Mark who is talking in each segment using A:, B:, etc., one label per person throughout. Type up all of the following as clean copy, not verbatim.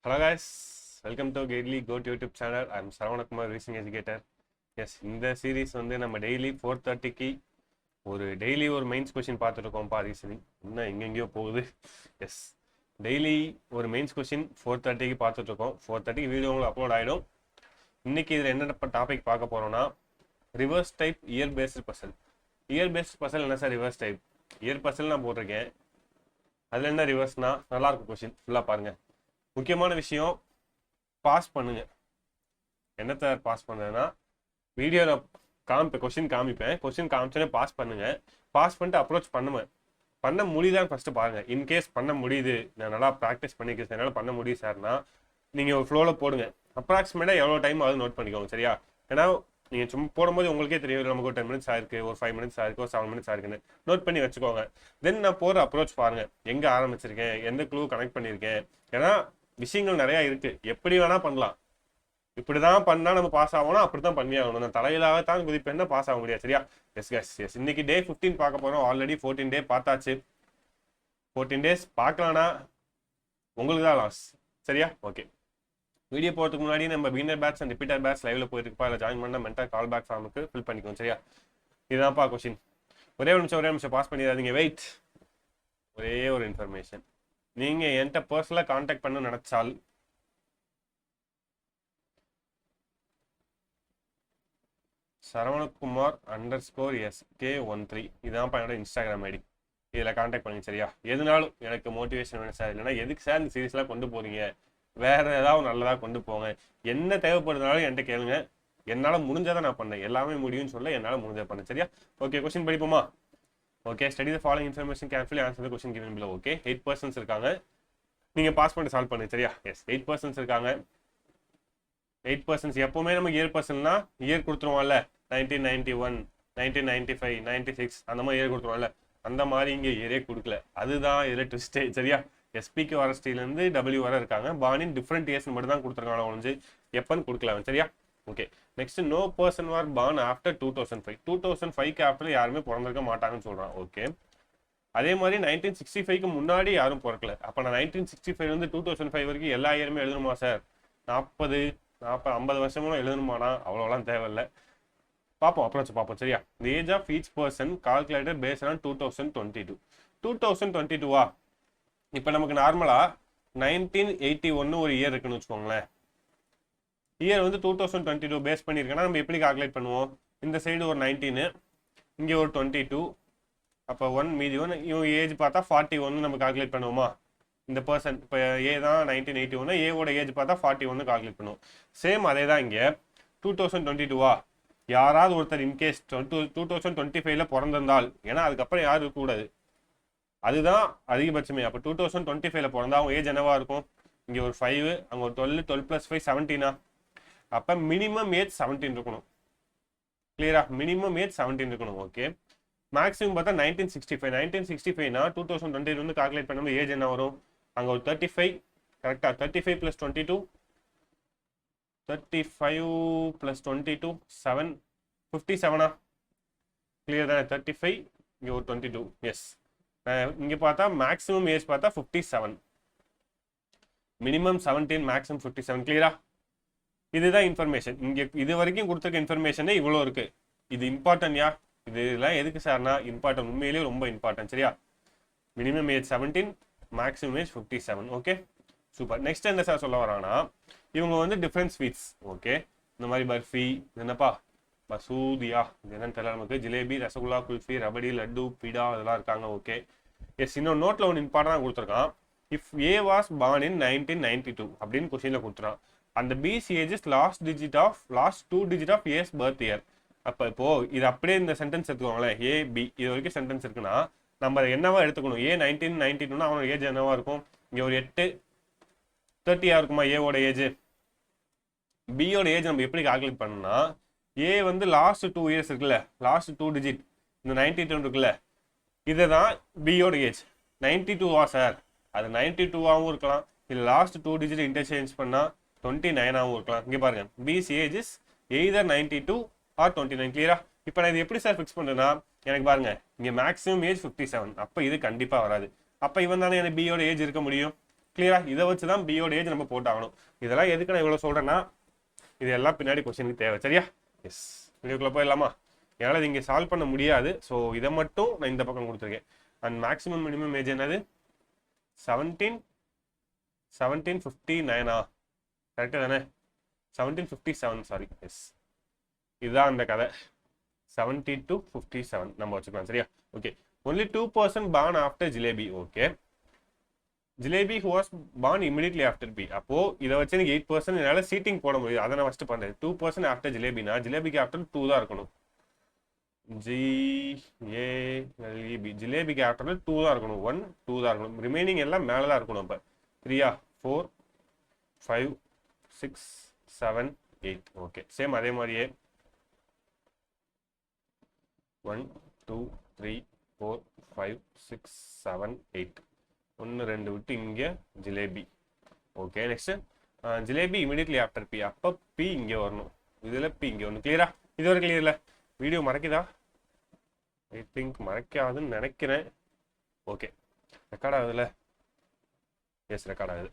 A: Hello guys, welcome to Gately Goat YouTube channel. I'm Saravakumar, racing educator. Yes, இந்த series வந்து நம்ம daily 4:30க்கு daily ஒரு mains question பார்த்துட்டு இருக்கோம்ப்பா. Reasoning இன்னும் எங்கெங்கேயோ போகுது. எஸ், டெய்லி ஒரு மெயின்ஸ் கொஸ்டின் 4:30க்கு பார்த்துட்டு இருக்கோம். 4:30க்கு வீடியோ உங்களுக்கு அப்லோட் ஆகிடும். இன்னைக்கு இதில் என்ன டாபிக் பார்க்க போறோம்னா reverse type year based puzzle. Year based puzzle என்ன sir reverse type? Year puzzle நான் போட்டிருக்கேன், அதில் என்ன ரிவர்ஸ்னா நல்லா இருக்கும் கொஸ்டின் ஃபுல்லாக பாருங்க. முக்கியமான விஷயம், பாஸ் பண்ணுங்க. என்னத்தை பாஸ் பண்ணுறதுன்னா வீடியோவில் கொஸ்டின் காமிப்பேன், கொஸ்டின் காமிச்சோன்னே பாஸ் பண்ணுங்க. பாஸ் பண்ணிட்டு அப்ரோச் பண்ண முடியுதான்னு ஃபஸ்ட்டு பாருங்கள். இன்கேஸ் பண்ண முடியுது, நான் நல்லா ப்ராக்டிஸ் பண்ணிக்கிறேன், என்னால் பண்ண முடியும் சார்னா நீங்கள் ஒரு ஃப்ளோவில் போடுங்க. அப்ராக்சிமேட்டாக எவ்வளோ டைம் ஆகுது நோட் பண்ணிக்கோங்க, சரியா? ஏன்னா நீங்கள் சும்மா போடும்போது உங்களுக்கே தெரியும், நமக்கு ஒரு 10 minutes ஆயிருக்கு, ஒரு 5 minutes ஆயிருக்கு, ஒரு 7 minutes ஆயிருக்குன்னு நோட் பண்ணி வச்சுக்கோங்க. தென் நான் போகிற அப்ரோச் பாருங்கள், எங்கே ஆரம்பிச்சிருக்கேன், எந்த க்ளூ கனெக்ட் பண்ணியிருக்கேன். ஏன்னா விஷயங்கள் நிறையா இருக்குது, எப்படி வேணால் பண்ணலாம். இப்படி தான் பண்ணால் நம்ம பாஸ் ஆகணும், அப்படி தான் பண்ணி ஆகணும். நான் தலையிலாகத்தான் குதிப்பேன்னா பாஸ் ஆக முடியாது, சரியா? எஸ். இன்னைக்கு டே 15 பார்க்க போகிறோம். ஆல்ரெடி 14 டே பார்த்தாச்சு. 14 days பார்க்கலான்னா உங்களுக்கு தான் லாஸ், சரியா? ஓகே, வீடியோ போகிறதுக்கு முன்னாடி நம்ம beginner batch and repeater batch லைவ்ல போயிருப்பா, இல்லை ஜாயின் பண்ணால் மென்டல் கால் பேக் ஃபார்முக்கு ஃபில் பண்ணிக்கோங்க, சரியா? இதுதான்ப்பா கொஸ்டின். ஒரே நிமிஷம் பாஸ் பண்ணிடாதீங்க, வெயிட். ஒரே ஒரு இன்ஃபர்மேஷன், நீங்கள் என்கிட்ட பர்சனலாக கான்டாக்ட் பண்ண நினச்சால் Saravakumar _SK13 இதான் என்னோட இன்ஸ்டாகிராம் ஐடி. இதில் கான்டாக்ட் பண்ணுங்க, சரியா? எதுனாலும் எனக்கு மோட்டிவேஷன் வேணும் சார், இல்லைன்னா எதுக்கு சார் இந்த சீரீஸ்லாம் கொண்டு போறீங்க, வேற ஏதாவது நல்லதாக கொண்டு போங்க, என்ன தேவைப்படுறதுனாலும் என்கிட்ட கேளுங்க. என்னால் முடிஞ்சதை நான் பண்ணேன், எல்லாமே முடியும்னு சொல்ல என்னால் முடிஞ்சதை பண்ணேன், சரியா? ஓகே, கொஸ்டின் படிப்போமா? Okay, study the following information carefully, answer the question given below. Okay, 8% இருக்காங்க, நீங்கள் பாஸ் பண்ணி சால்வ் பண்ணுங்க, சரியா? எஸ், 8% இருக்காங்க. 8% எப்பவுமே நம்ம இயர் பர்சன்னா இயர் கொடுத்துருவோம்ல, 1991, 1995, 96 அந்த மாதிரி இயர் கொடுத்துருவோம்ல, அந்த மாதிரி இங்கே இயரே கொடுக்கல. அதுதான் இதில் ட்விஸ்டே, சரியா? எஸ்பிக்கு வர ஸ்டீலேருந்து டபிள்யூ வர இருக்காங்க. பானின் டிஃப்ரெண்ட் இயர்ஸ் மட்டும் தான் கொடுத்துருக்காங்க, ஒழிஞ்சு எப்பன்னு கொடுக்கலாம், சரியா? ஓகே, நெக்ஸ்ட், நோ பர்சன் வார் பார்ன் ஆஃப்டர் 2005. 2005க்கு ஆஃப்டர் யாருமே பிறந்திருக்க மாட்டாங்கன்னு சொல்கிறான். ஓகே, அதே மாதிரி 1965க்கு முன்னாடி யாரும் பிறக்கல. அப்போ நான் 1965 2005 வரைக்கும் எல்லா இயருமே எழுதணுமா சார்? 40, 50 வருஷமும் எழுதணுமானா? அவ்வளோலாம் தேவையில்லை. பார்ப்போம், அப்ரோச் பார்ப்போம், சரியா? The age of each person calculated based on 2022. 2022வா? இப்போ நமக்கு நார்மலாக 1981 ஒரு இயர் இருக்குன்னு வச்சுக்கோங்களேன். இயர் 2022 பேஸ் பண்ணியிருக்கேன்னா நம்ம எப்படி கால்குலேட் பண்ணுவோம்? இந்த சைடு ஒரு 19, இங்கே ஒரு 22, அப்போ 1 மீதி 1, இவங்க ஏஜ் பார்த்தா 41 நம்ம கால்குலேட் பண்ணுவோமா? இந்த பர்சன் இப்போ ஏ தான் 1981, ஏவோட ஏஜ் பார்த்தா 41 கால்குலேட் பண்ணுவோம். சேம் அதே தான் இங்கே 2022வா? யாராவது ஒருத்தர் இன்கேஸ் 2025ல பிறந்திருந்தால், ஏன்னா அதுக்கப்புறம் யாரும் இருக்கக்கூடாது, அதுதான் அதிகபட்சமே. அப்போ 2025ல பிறந்தா அவங்க ஏஜ் என்னவா இருக்கும்? இங்கே ஒரு 5, அங்கே ஒரு 12, 12 + 5 17. அப்போ மினிமம் ஏஜ் 17 இருக்கணும். கிளியரா? மினிமம் ஏஜ் 17 இருக்கணும். ஓகே, மேக்ஸிமம் பார்த்தா 1965. 1965னா 2020 கால்குலேட் பண்ணும்போது ஏஜ் என்ன வரும்? அங்கே ஒரு 35, கரெக்டாக? 35 + 22, 35 + 22 7, 57. கிளியர் தானே? 35, இங்கே ஒரு 22. எஸ், இங்கே பார்த்தா மேக்ஸிமம் ஏஜ் பார்த்தா 57, மினிமம் 17, மேக்ஸிமம் 57. கிளியரா? இதுதான் இன்ஃபர்மேஷன். இங்கே இது வரைக்கும் கொடுத்துருக்க இன்ஃபர்மேஷனே இவ்வளோ இருக்கு. இது இம்பார்ட்டன்ட்யா. இதெல்லாம் எதுக்கு சார்னா இம்பார்ட்டன்ட், உண்மையிலேயே ரொம்ப இம்பார்ட்டன்ட், சரியா? Minimum age 17, maximum age 57. Okay, super. Next என்ன சார் சொல்ல வராங்கன்னா, இவங்க டிஃப்ரெண்ட் ஸ்வீட்ஸ். ஓகே, இந்த மாதிரி பர்ஃபி, என்னப்பா மசூதியா, இது என்னன்னு தெரியல நமக்கு. ஜிலேபி, ரசகுல்லா, குல்ஃபி, ரபடி, லட்டு, பீடா, அதெல்லாம் இருக்காங்க. Okay, yes. இன்னொரு நோட்டில் ஒன்று இம்பார்ட்டன்டாக கொடுத்துருக்கான். If A was born in 1992 அப்படின்னு கொஸ்டினில் கொடுத்துறான். அந்த B's age is last 2 digit of A's birth year. இப்போ இது அப்படியே இந்த சென்டென்ஸ் எடுத்துக்கோங்களேன். ஏ பி இது வரைக்கும் சென்டென்ஸ் இருக்குன்னா நம்ம என்னவா எடுத்துக்கணும்? ஏ 1992னா அவனோட ஏஜ் என்னவா இருக்கும்? இங்கே ஒரு 8, 30 இருக்குமா ஏவோட ஏஜ்? பியோட ஏஜ் நம்ம எப்படி கால்குலேட் பண்ணணும்னா, ஏ லாஸ்ட் 2 இயர்ஸ் இருக்குல்ல, லாஸ்ட் 2 digit, இந்த 92 இருக்குல்ல, இதுதான் பியோட ஏஜ். 92வா சார்? அது 92வாகவும் இருக்கலாம், இல்லை லாஸ்ட் 2 digit இன்டர்சேஞ்ச் பண்ணால் 29ஆகவும் இருக்கலாம். இங்கே பாருங்க, பிஸ் ஏஜ் இஸ் எய்தர் 92 ஆர் 29. கிளியரா? இப்போ நான் இது எப்படி சார் ஃபிக்ஸ் பண்ணுறேன்னா, எனக்கு பாருங்க, இங்கே மேக்ஸிமம் ஏஜ் 57, அப்போ இது கண்டிப்பாக வராது. அப்போ இவன் தானே எனக்கு பியோட ஏஜ் இருக்க முடியும். கிளியரா? இதை வச்சு தான் பியோட ஏஜ் நம்ம போட்டாகணும். இதெல்லாம் எதுக்கு நான் இவ்வளோ சொல்கிறேன்னா, இதெல்லாம் பின்னாடி கொஸ்டினுக்கு தேவை. சரியா? எஸ், வீடியோக்குள்ளே போயிடலாமா? என்னால் இது இங்கே சால்வ் பண்ண முடியாது. ஸோ இதை மட்டும் நான் இந்த பக்கம் கொடுத்துருக்கேன். அண்ட் மேக்ஸிமம் மினிமம் ஏஜ் என்னது? 1759 கரெக்டாக தானே? 1757, சாரி. எஸ், இதுதான் அந்த கதை. 70 to 57 நம்ம வச்சுக்கலாம். சரியா? Okay. Only 2% born after jalebi. Okay. Jalebi who was born immediately after B. அப்போ இதை வச்சு எனக்கு 8% என்னால் சீட்டிங் போட முடியும். அதை நான் ஃபஸ்ட்டு பண்ணேன். 2% ஆஃப்டர் ஜிலேபினா ஜிலேபிக்கு ஆஃப்டர் 2 தான் இருக்கணும். GALEB ஜிலேபிக்கு ஆஃப்டர் 2 தான் இருக்கணும். 1 2 தான் இருக்கணும். ரிமைனிங் எல்லாம் மேலே தான் இருக்கணும். அப்போ 3 4 5 6 7 8. ஓகே. சேம் அதே மாதிரியே 1 2 3 4 5 6 7 8. 1 2 விட்டு இங்கே jalebi. Okay. Next jalebi immediately after B. அப்போ பி இங்கே வரணும். இதில் பி இங்கே வரணும். கிளியரா? இது வரை கிளியர்ல? வீடியோ மறைக்குதா? ஐ திங்க் மறைக்காதுன்னு நினைக்கிறேன். ஓகே. ரெக்கார்ட் ஆகுதுல்ல? எஸ், ரெக்கார்ட் ஆகுது.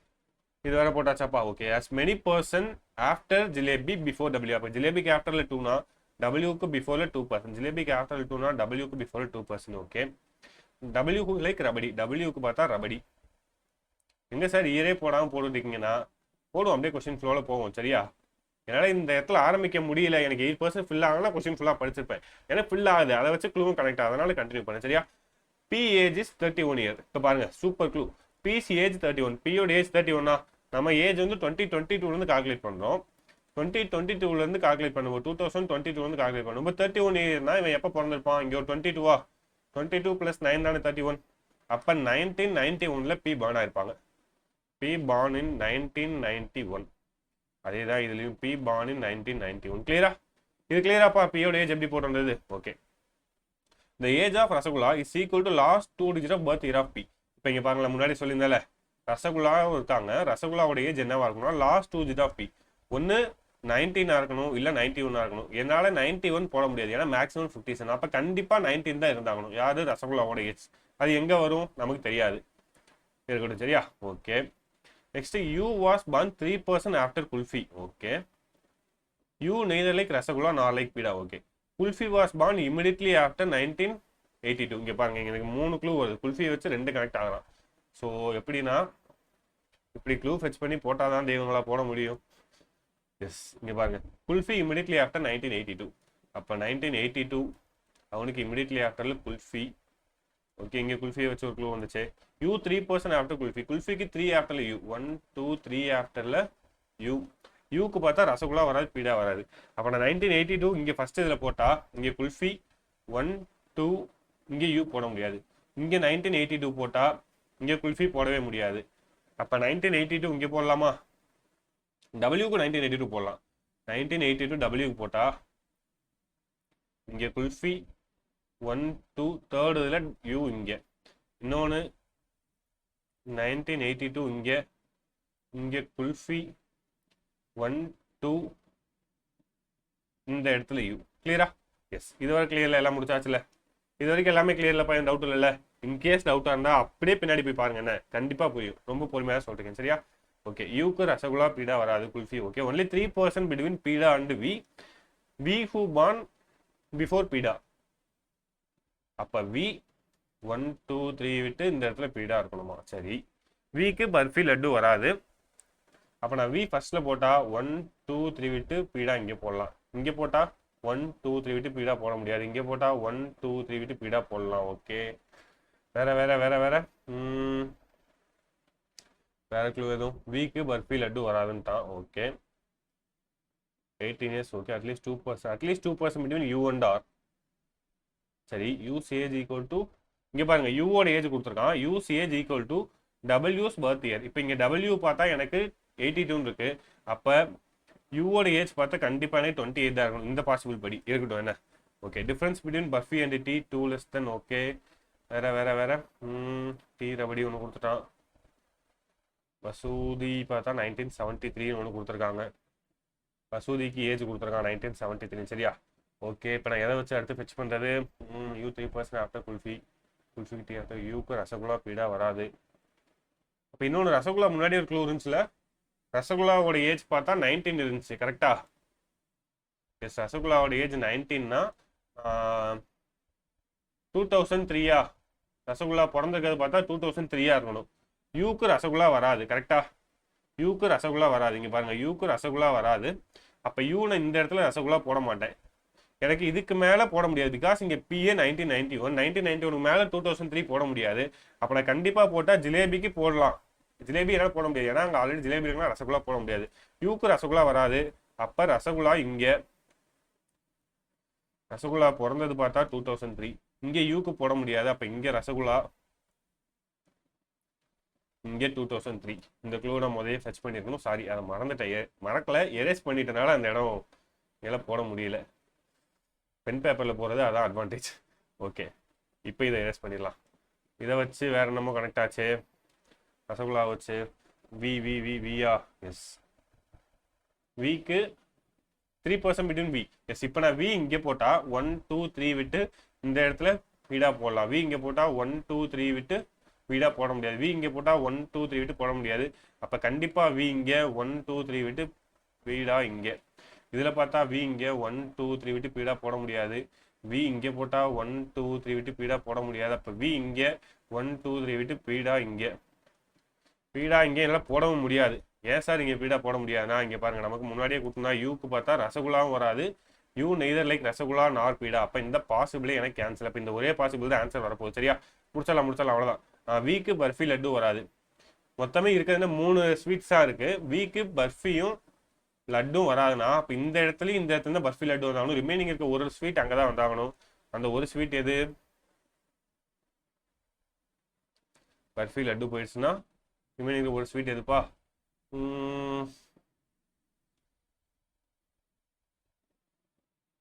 A: இது வேற போட்டாச்சாப்பா? Okay. as many person after jalebi before W. அப்போ ஜிலேபிக்கு ஆஃப்டர்ல 2னா டபிள்யூக்கு பிஃபோர்ல 2%. ஜிலேபிக்கு ஆஃப்டர்ல 2னா டபிள்யூக்கு பிஃபோர்ல 2%. ஓகே. டபிள்யூக்கு லைக் ரபடி. டபிள்யூக்கு பார்த்தா ரபடி. எங்க சார் இயரே போடாமல் போட்டுட்டீங்கன்னா போடுவோம், அப்படியே கொஸ்டின் ஃப்ளோவில் போவோம். சரியா? என்னால் இந்த இடத்துல ஆரம்பிக்க முடியல. எனக்கு 8% ஃபில் ஆகலாம், கொஸ்டின் ஃபுல்லாக படிச்சிருப்பேன். ஏன்னா ஃபில் ஆகுது, அதை வச்சு க்ளூவும் கனெக்ட் ஆகுது, அதனால கண்டினியூ பண்ணேன். சரியா? B age is 31 year. இப்போ பாருங்க, சூப்பர் க்ளூ. பிஸ் ஏஜ் 31. பியோட ஏஜ் 31னா நம்ம ஏஜ் வந்து 2022 கால்குலேட் பண்ணுறோம். 2022 கால்குலேட் பண்ணுவோம். 2022 கால்குலேட் பண்ணுவோம். இப்போ 31 இயர்னா இவன் எப்போ பிறந்திருப்பான்? இங்கே ஒரு 22 22 + 9 தானே 31. அப்போ 1991 பி பார்ன் ஆயிருப்பாங்க. P born in 1991. அதே தான் இதுலயும் பி பார்ன் இன் 1991. கிளியரா? இது கிளியராப்பா? பியோட ஏஜ் எப்படி போட்டுருந்தது? Okay. The age of rasgulla is equal to last 2 digits of birth year of P. இப்போ இங்கே பாருங்களேன், முன்னாடி சொல்லியிருந்தால ரசகுல்லாவும் இருக்காங்க. ரசகுல்லாவோட ஏஜ் என்னவா இருக்கணும்னா லாஸ்ட் 2 digits of P. ஒன்று 19 இருக்கணும், இல்லை 91 இருக்கணும். என்னால் 91 போட முடியாது, ஏன்னா மேக்ஸிமம் 57. அப்போ கண்டிப்பாக 19 தான் இருந்தாகணும். யாரு? ரசகுல்லாவோட ஏஜ். அது எங்கே வரும் நமக்கு தெரியாது. இருக்கட்டும். சரியா? Okay. Next you was born 3% after kulfi. Okay. You neither like rasgulla நார் like beeda. Okay. Kulfi was born immediately after 1982. இங்கே பாருங்க, இங்கே எனக்கு 3 க்ளூ வருது. குல்ஃபியை வச்சு 2 கனெக்ட் ஆகலாம். ஸோ எப்படின்னா இப்படி க்ளூ ஃபெச் பண்ணி போட்டால் தான் தெய்வங்களா போட முடியும். எஸ், இங்கே பாருங்க, குல்ஃபி இமிடியட்லி ஆஃப்டர் 1982. அப்போ 1982 அவனுக்கு இமிடியட்லி ஆஃப்டர்ல குல்ஃபி. ஓகே. இங்கே குல்ஃபியை வச்சு ஒரு க்ளூ வந்துச்சு. U 3% after kulfi. குல்ஃபிக்கு 3 ஆஃப்டர்ல யூ. 1 2 3 ஆஃப்டர்ல யூ. யூக்கு பார்த்தா ரசகுல்லா வராது, பீடா வராது. அப்போ நான் 1982 இங்கே ஃபர்ஸ்ட் இதில் போட்டா இங்கே குல்ஃபி 1 2 இங்கே யூ போட முடியாது. இங்கே 1982 போட்டா இங்கே குல்ஃபி போடவே முடியாது. அப்போ 1982 இங்கே போடலாமா? டபிள்யூக்கு 1982 போடலாம். 1982 டபிள்யூக்கு போட்டா இங்கே குல்ஃபி 1 2 தேர்ட் இதில் யூ இங்கே. இன்னொன்று 1982 இங்கே குல்ஃபி 1 2 இந்த இடத்துல யூ. கிளியரா? எஸ், இதுவரை கிளியர்ல? எல்லாம் முடிச்சாச்சுல? இது வரைக்கும் எல்லாமே கிளியர்ல? பையன் டவுட் இல்லைல்ல? இன்கேஸ் டவுட்டாக இருந்தால் அப்படியே பின்னாடி போய் பாருங்க, என்ன கண்டிப்பாக புரியும். ரொம்ப பொறுமையாக சொல்றேன். சரியா? ஓகே. யூக்கு ரசகுல்லா பீடா வராது, kulfi. Okay. Only 3% between peda and V. V who born before peda. அப்போ வி 1 2 3 விட்டு இந்த இடத்துல பீடா இருக்கணுமா? சரி. விக்கு பர்ஃபி லட்டு வராது. அப்போ நான் வி ஃபர்ஸ்ட்ல போட்டா 1 2 3 விட்டு பீடா இங்கே போடலாம். இங்கே போட்டா 1 2 3 விட்டு பீடா போட முடியாது. இங்கே போட்டா 1 2 3 விட்டு பீடா போடலாம். ஓகே. வேற வேற வேற வேற வேற க்ளூ எதுவும்? விக்கு பர்ஃபி லட்டு வராதுன்ட்டான். Okay. 18 years. Okay. At least 2% between you and R. சரி. யூஸ் ஏஜ் ஈக்குவல் டு, இங்கே பாருங்க யூவோட ஏஜ் கொடுத்துருக்கான். யூஸ் ஏஜ் ஈக்குவல் டு டபிள்யூஸ் பர்த் இயர். இப்போ இங்கே டபிள்யூ பார்த்தா எனக்கு 82 இருக்கு. அப்போ யூவோட ஏஜ் பார்த்தா கண்டிப்பாக எனக்கு 28 தான் இருக்கணும். இந்த பாசிபிள் படி இருக்கட்டும். என்ன? Okay. Difference between barfi and tea 2 less than. Okay. வேற வேற வேற டீ ரபடி ஒன்று கொடுத்துட்டான். மசூதி பார்த்தா 1973 ஒன்று கொடுத்துருக்காங்க. மசூதிக்கு ஏஜ் கொடுத்துருக்கான் 1973. சரியா? ஓகே. இப்போ நான் எதை வச்சு அடுத்து ஃபெச் பண்ணுறது? U 3% after kulfi. Kulfi T after யூக்கு ரசகுல்லா பீடா வராது. அப்போ இன்னொன்று ரசகுல்லா முன்னாடி ஒரு க்ளூ இருந்துச்சுல, ரசகுல்லாவோட ஏஜ் பார்த்தா 19 இருந்துச்சு கரெக்டா? எஸ், ரசகுல்லாவோட ஏஜ் 19னா 2003யா? ரசகுல்லா பிறந்திருக்கிறது பார்த்தா 2003யா இருக்கணும். யூக்கு ரசகுல்லா வராது கரெக்டா? யூக்கு ரசகுல்லா வராது. இங்கே பாருங்க, யூக்கு ரசகுல்லா வராது. அப்போ யூனை இந்த இடத்துல ரசகுல்லா போட மாட்டேன். எனக்கு இதுக்கு மேலே போட முடியாது. பிகாஸ் இங்கே பிஏ 1991 மேலே 2003 போட முடியாது. அப்போ நான் கண்டிப்பாக போட்டால் ஜிலேபிக்கு போடலாம். ஜிலேபி என்னால் போட முடியாது, ஏன்னா அங்கே ஆல்ரெடி ஜிலேபி இருக்குன்னா ரசகுல்லா போட முடியாது. யூக்கு ரசகுல்லா வராது. அப்போ ரசகுல்லா இங்கே, ரசகுல்லா பிறந்தது பார்த்தா 2003. இங்கே யூக்கு போட முடியாது. அப்போ இங்கே ரசகுல்லா, இங்கே 2003. இந்த க்ளூ நான் முதலே சர்ச் பண்ணியிருக்கணும். சாரி, அதை மறக்கல, எரேஸ் பண்ணிட்டனால அந்த இடம் எல்லாம் போட முடியல. பென் பேப்பரில் போகிறது அதான் அட்வான்டேஜ். ஓகே, இப்போ இதை எரேஸ் பண்ணிடலாம். இதை வச்சு வேற என்னமோ கனெக்ட் ஆச்சு. ரசகுல்லா வச்சு வியா? எஸ், விக்கு 3% பிட்வீன் வி. எஸ், இப்போ நான் வி இங்கே போட்டால் 1 2 3 விட்டு இந்த இடத்துல வீடாக போடலாம். வி இங்கே போட்டால் 1 2 3 விட்டு வீடாக போட முடியாது. வி இங்கே போட்டால் 1 2 3 விட்டு போட முடியாது. அப்போ கண்டிப்பாக வி இங்கே 1 2 3 விட்டு வீடாக இங்கே. இதில் பார்த்தா வி இங்கே 1 2 3 விட்டு பீடாக போட முடியாது. வி இங்கே போட்டால் 1 2 3 விட்டு பீடாக போட முடியாது. அப்போ வி இங்கே 1 2 3 விட்டு பீடாக இங்கே. பீடாக இங்கே என்னால் போடவும் முடியாது. ஏன் சார் இங்கே பீடாக போட முடியாதுன்னா, இங்கே பாருங்கள், நமக்கு முன்னாடியே கொடுத்தா யூக்கு பார்த்தா ரசகுல்லாவும் வராது. யூ நெய்தர் லைக் ரசகுல்லா நார் பீடா. அப்போ இந்த பாசிபிளே எனக்கு கேன்சல். அப்போ இந்த ஒரே பாசிபிள் தான் ஆன்சர் வரப்போகுது. சரியா? முடிச்சிடலாம் அவ்வளோதான். வீக்கு பர்ஃபி லட்டு வராது. மொத்தமே இருக்கிறதுனா 3 ஸ்வீட்ஸாக இருக்குது. வீக்கு பர்ஃபியும் லட்டும் வராதுன்னா அப்போ இந்த இடத்துல தான் பர்ஃபி லட்டு வந்தாகணும். ரிமைனிங் இருக்க ஒரு ஸ்வீட் அங்கே தான் வந்தாகணும். அந்த ஒரு ஸ்வீட் எது? பர்ஃபி லட்டு போயிடுச்சுன்னா ரிமைனிங் ஒரு ஸ்வீட் எதுப்பா?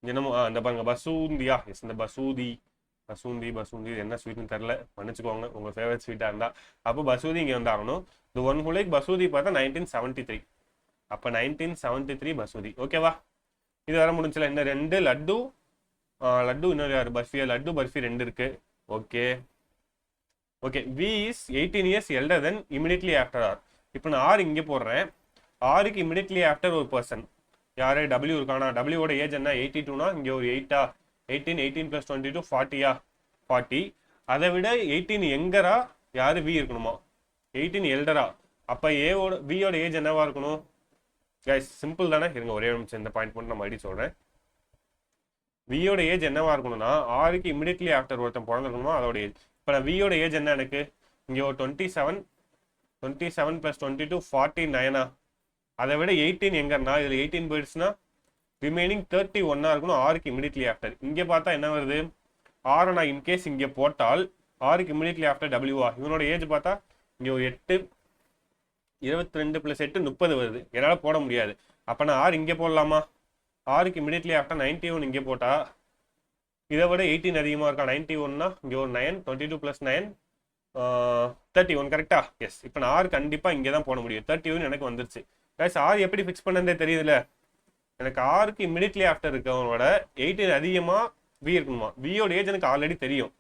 A: என்னமோ இந்த பாருங்க, பசூந்தியா? எஸ், இந்த பசூந்தி என்ன ஸ்வீட்னு தெரில, மன்னிச்சுக்கோங்க, உங்கள் ஃபேவரட் ஸ்வீட்டாக இருந்தால். அப்போ பசூதி இங்கே வந்தாகணும். இந்த ஒன் ஹுலைக் பசூதி பார்த்தா 1973. அப்போ 1973 பசூதி. ஓகேவா? இது வர முடிஞ்சல. இன்னும் 2 லட்டு, இன்னொரு யார்? பர்ஃபியா? லட்டு பர்ஃபி 2 இருக்கு. Okay, V is 18 years elder than immediately after R. இப்போ நான் ஆர் இங்கே போடுறேன். ஆருக்கு இமிடியட்லி ஆஃப்டர் ஒரு பர்சன் யாரு? டபிள்யூ இருக்கானா? டபிள்யூவோட ஏஜ் என்ன? 82னா இங்கே ஒரு 8ஆ? 18 + 22 40ஆ? 40. அதை விட 18 எங்கரா யாரு? வி இருக்கணுமா? 18 எல்டரா? அப்போ வியோட ஏஜ் என்னவா இருக்கணும்? கைஸ் சிம்பிள் தானே. இருங்க ஒரே நிமிஷம், இந்த பாயிண்ட் மட்டும் நான் மறுபடியும் சொல்கிறேன். வியோட ஏஜ் என்னவா இருக்கணும்னா, ஆருக்கு இமிடியட்லி ஆஃப்டர் ஒருத்தன் பிறந்திருக்கணுமா அதோட ஏஜ். இப்போ நான் வியோட ஏஜ் என்ன எனக்கு? இங்கே ஒரு 27 + 22 49ஆ? அதை விட 18 எங்கன்னா இதில் 18 போயிடுச்சுன்னா ரிமைனிங் 31ஆ இருக்கணும் ஆருக்கு இமிடியட்லி ஆஃப்டர். இங்கே பார்த்தா என்ன வருது? ஆரை நான் இன்கேஸ் இங்கே போட்டால் ஆருக்கு இமிடியட்லி ஆஃப்டர் டபிள்யூஆ. இவனோட ஏஜ் பார்த்தா இங்கே ஒரு 8 22 + 8 30 வருது. என்னால் போட முடியாது. அப்போ நான் ஆர் இங்கே போடலாமா? ஆருக்கு இமிடியட்லி ஆஃப்டர் 91 இங்கே போட்டால் இதை விட 18 அதிகமாக இருக்கா? 91னா இங்கே ஒரு 9, 22 + 9 31. கரெக்டா? எஸ். இப்போ நான் ஆர் கண்டிப்பாக இங்கே தான் போட முடியும். 31 எனக்கு வந்துருச்சு. கைஸ் ஆர் எப்படி ஃபிக்ஸ் பண்ணதே தெரியுதுல்ல. எனக்கு ஆருக்கு இமிடியட்லி ஆஃப்டர் இருக்கவனோட 18 அதிகமாக வி இருக்கணுமா? வியோட ஏஜ் எனக்கு ஆல்ரெடி தெரியும்.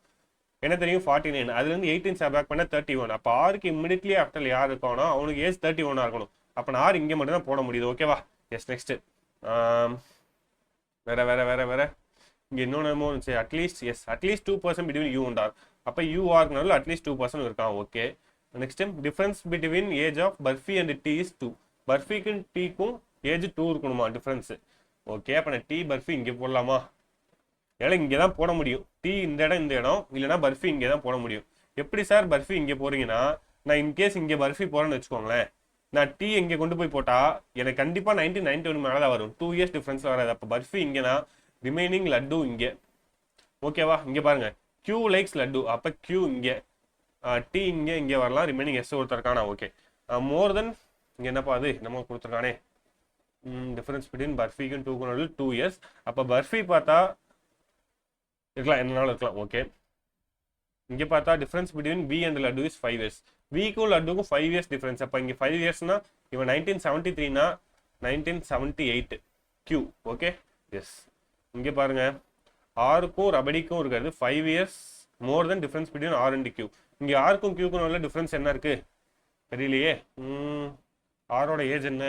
A: என்ன தெரியும்? 49. அதுலேருந்து 18 சப்ராக்ட் பண்ண 31. அப்போ ஆருக்கு இமிடியட்லி ஆஃப்டர் யார் இருக்கானோ அவனுக்கு ஏஜ் 31 இருக்கணும். அப்போ நான் ஆர் இங்கே மட்டும் தான் போட முடியுது. ஓகேவா? எஸ். நெக்ஸ்ட் வேற இங்கே இன்னொன்று இருந்துச்சு. அட்லீஸ்ட் 2% பிட்வீன் யூ அண்ட் ஆர். அப்போ யூ ஆர்னால அட்லீஸ்ட் 2% இருக்கான். ஓகே. Next difference between age of barfi and T is 2. பர்ஃபிக்கும் டீக்கும் ஏஜ் 2 இருக்கணுமா டிஃப்ரென்ஸு? ஓகே. அப்போ நான் டீ பர்ஃபி இங்கே போடலாமா? ஏன்னா இங்கே தான் போட முடியும். டீ இந்த இடம் இல்லைனா பர்ஃபி இங்கே தான் போட முடியும். எப்படி சார் பர்ஃபி இங்கே போகிறீங்கன்னா, நான் இன்கேஸ் இங்கே பர்ஃபி போகிறேன்னு வச்சுக்கோங்களேன், நான் டீ இங்கே கொண்டு போய் போட்டால் எனக்கு கண்டிப்பாக 1991 மேலே தான் வரும். 2 years டிஃப்ரென்ஸில் வராது. அப்போ பர்ஃபி இங்கேனா ரிமைனிங் லட்டு இங்கே. ஓகேவா? இங்கே பாருங்கள், கியூ லைக்ஸ் லட்டு. அப்போ கியூ இங்கே, டீ இங்கே வரலாம். ரிமைனிங் எஸ் ஒருத்தருக்கானா? ஓகே. மோர் தென் இங்கே என்னப்பா அது நம்ம கொடுத்துருக்கானே, டிஃபரன்ஸ் பிட்வீன் பர்ஃபிக்கும் 2 years. அப்போ பர்ஃபி பார்த்தா இருக்கலாம், என்னனாலும் இருக்கலாம். ஓகே. இங்கே பார்த்தா difference between V and laddu is 5 years. விக்கும் லட்டுக்கும் 5 years டிஃபரன்ஸ். அப்போ இங்கே 5 yearsனா இவன் 1973னா 1978 கியூ. ஓகே. எஸ். இங்கே பாருங்க, ஆருக்கும் ரபடிக்கும் இருக்கிறது 5 years more than difference between R and Q. இங்கே ஆருக்கும் கியூக்கும் உள்ள டிஃபரன்ஸ் என்ன இருக்கு? தெரியலையே. ஆரோட ஏஜ் என்ன?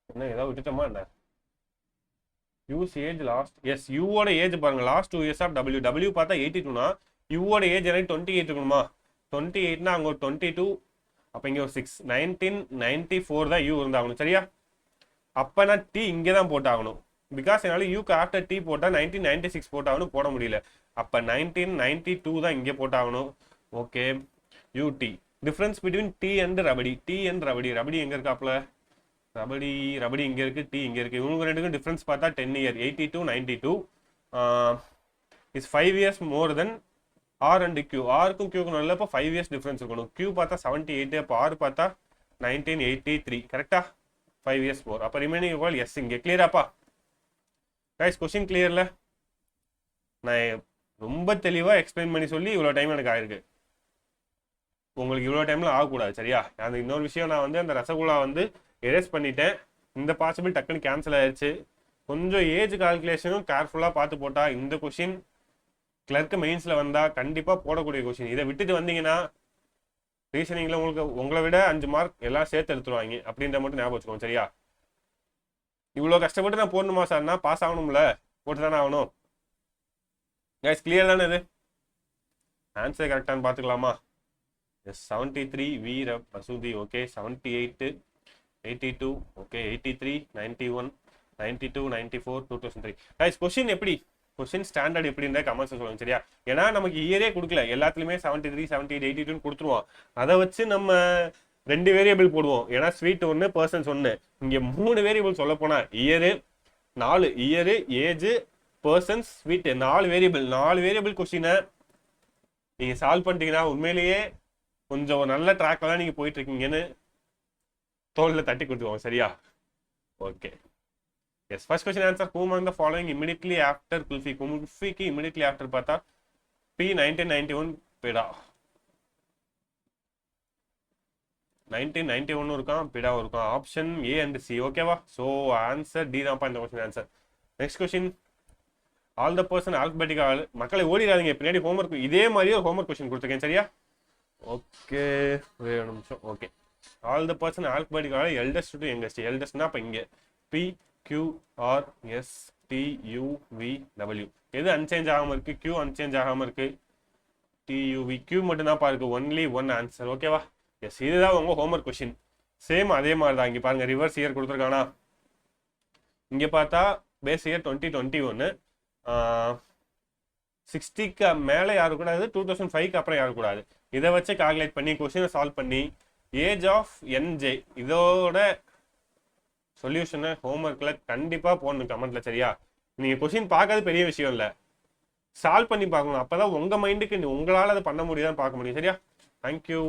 A: என்ன ஏதாவது விட்டுட்டோமா என்ன? யூஸ் ஏஜ் லாஸ்ட், எஸ் யூவோட ஏஜ் பாருங்க, last 2 years of W. W பார்த்தா 82னா யூவோட ஏஜ் எனக்கு 28 இருக்கணுமா? 28னா அங்கே ஒரு 22, அப்போ இங்கே ஒரு 6, 1994 தான் யூ இருந்தாகணும் சரியா? அப்போ நான் டி இங்கே தான் போட்டாகணும். பிகாஸ் என்னால் யூக்கு ஆஃப்டர் டி போட்டால் 1996 போட்டாகணும், போட முடியல. அப்போ 1992 தான் இங்கே போட்டாகணும். Okay, U T. Difference between T and rabri. T and rabri, rabri எங்கே இருக்காப்புல? ரபடி இங்கே இருக்குது, டி இங்கே இருக்குது. இவங்க ரெண்டுக்கும் டிஃப்ரென்ஸ் பார்த்தா 10 year, 82, 92 is 5 years more then R and Q. ஆருக்கும் கியூக்கும் நல்ல இப்போ 5 இயர்ஸ் டிஃப்ரென்ஸ் இருக்கணும். கியூ பார்த்தா 78, அப்போ ஆர் பார்த்தா 1983 கரெக்டா? 5 இயர்ஸ் மோர். அப்போ ரிமைனிங் ஈக்குவல் எஸ். இங்கே கிளியராப்பா கைஸ்? கொஸ்டின் கிளியர்ல? நான் ரொம்ப தெளிவாக எக்ஸ்பிளைன் பண்ணி சொல்லி இவ்வளோ டைம் எனக்கு ஆயிருக்கு. உங்களுக்கு இவ்வளோ டைம்ல ஆகக்கூடாது சரியா? அந்த இன்னொரு விஷயம், நான் வந்து அந்த ரசகுல்லா வந்து எரேஸ் பண்ணிட்டேன். இந்த பாசிபிள் டக்குன்னு கேன்சல் ஆயிடுச்சு. கொஞ்சம் ஏஜ் கால்குலேஷனும் கேர்ஃபுல்லாக பார்த்து போட்டா இந்த கொஷின் கிளர்க்கு மெயின்ஸில் வந்தால் கண்டிப்பாக போடக்கூடிய கொஷின். இதை விட்டுட்டு வந்தீங்கன்னா ரீசனிங்கில் உங்களை விட 5 மார்க் எல்லாம் சேர்த்து எடுத்துருவாங்க. அப்படின்ற மட்டும் ஞாபகம் வச்சுக்கோங்க சரியா? இவ்வளோ கஷ்டப்பட்டு நான் போடணுமா சார்னா? பாஸ் ஆகணும்ல, போட்டு தானே ஆகணும். கைஸ் கிளியர் தானே இது? ஆன்சர் கரெக்டானு பார்த்துக்கலாமா? எஸ் 73 வி மசூதி. Okay 78, 82, okay 83, 91, 92, 94, 2003. கைஸ் கொஸ்டின் எப்படி, கொஸ்டின் ஸ்டாண்டர்ட் எப்படின்ற கமெண்ட்ஸ் சொல்லுங்க சரியா? ஏன்னா நமக்கு இயரே கொடுக்கல, எல்லாத்துலயுமே 73, 78, 82 கொடுத்துருவோம். அதை வச்சு நம்ம 2 வேரியபிள் போடுவோம். ஏன்னா ஸ்வீட் 1, பர்சன்ஸ் 1. இங்க 3 வேரியபிள் சொல்ல போனா year 4, year, age, persons, sweet 4 variable. 4 variable கொஸ்டினை நீங்க சால்வ் பண்ணிட்டீங்கன்னா உண்மையிலேயே கொஞ்சம் நல்ல ட்ராக்ல தான் நீங்க போயிட்டு இருக்கீங்கன்னு தோல்ல தட்டி கொடுத்துருவோம் சரியா? Okay yes. First question answer whom among the following immediately after kulfi. குல்ஃபிக்கு immediately after பார்த்தா பி 1991 பிடா. 1991 இருக்கான், பிடா இருக்கான். Option A and C. ஓகேவா? ஸோ ஆன்சர் டி தான்ப்பா இந்த question answer. Next question, all the person alphabetical. மக்களை ஓடிடாதீங்க, பின்னாடி ஹோம்ஒர்க் இதே மாதிரியே ஒரு ஹோம்ஒர்க் கொஸ்டின் கொடுத்துருக்கேன் சரியா? ஓகே ஒரு நிமிஷம். Okay, all the person alphabetical eldest to youngest. எல்டஸ்ட்னா அப்போ இங்கே P Q R S T U V W. எது அன்சேஞ்ச் ஆகாமல் இருக்கு? கியூ அன்சேஞ்ச் ஆகாமல் இருக்கு. டியூவி கியூ மட்டும் தான் பாருக்கு. Only one answer. ஓகேவா? எஸ், இதுதான் உங்க ஹோம்ஒர்க் கொஸ்டின். சேம் அதே மாதிரி தான். இங்கே பாருங்க, ரிவர்ஸ் இயர் கொடுத்துருக்கானா? இங்கே பார்த்தா பேஸ் இயர் 2021, 60க்கு மேலே யாரும் கூடாது, 2005க்கு அப்புறம் யாரும் கூடாது. இதை வச்சு கால்குலேட் பண்ணி கொஸ்டினை சால்வ் பண்ணி ஏஜ் ஆஃப் என்ஜே இதோட சொல்யூஷனை ஹோம்ஒர்க்ல கண்டிப்பா போடணும் கமெண்ட்ல சரியா? நீங்க கொஸ்டின் பார்க்கறது பெரிய விஷயம் இல்லை, சால்வ் பண்ணி பார்க்கணும். அப்பதான் உங்க மைண்டுக்கு உங்களால அதை பண்ண முடியுதான்னு பார்க்க முடியும் சரியா? தேங்க்யூ.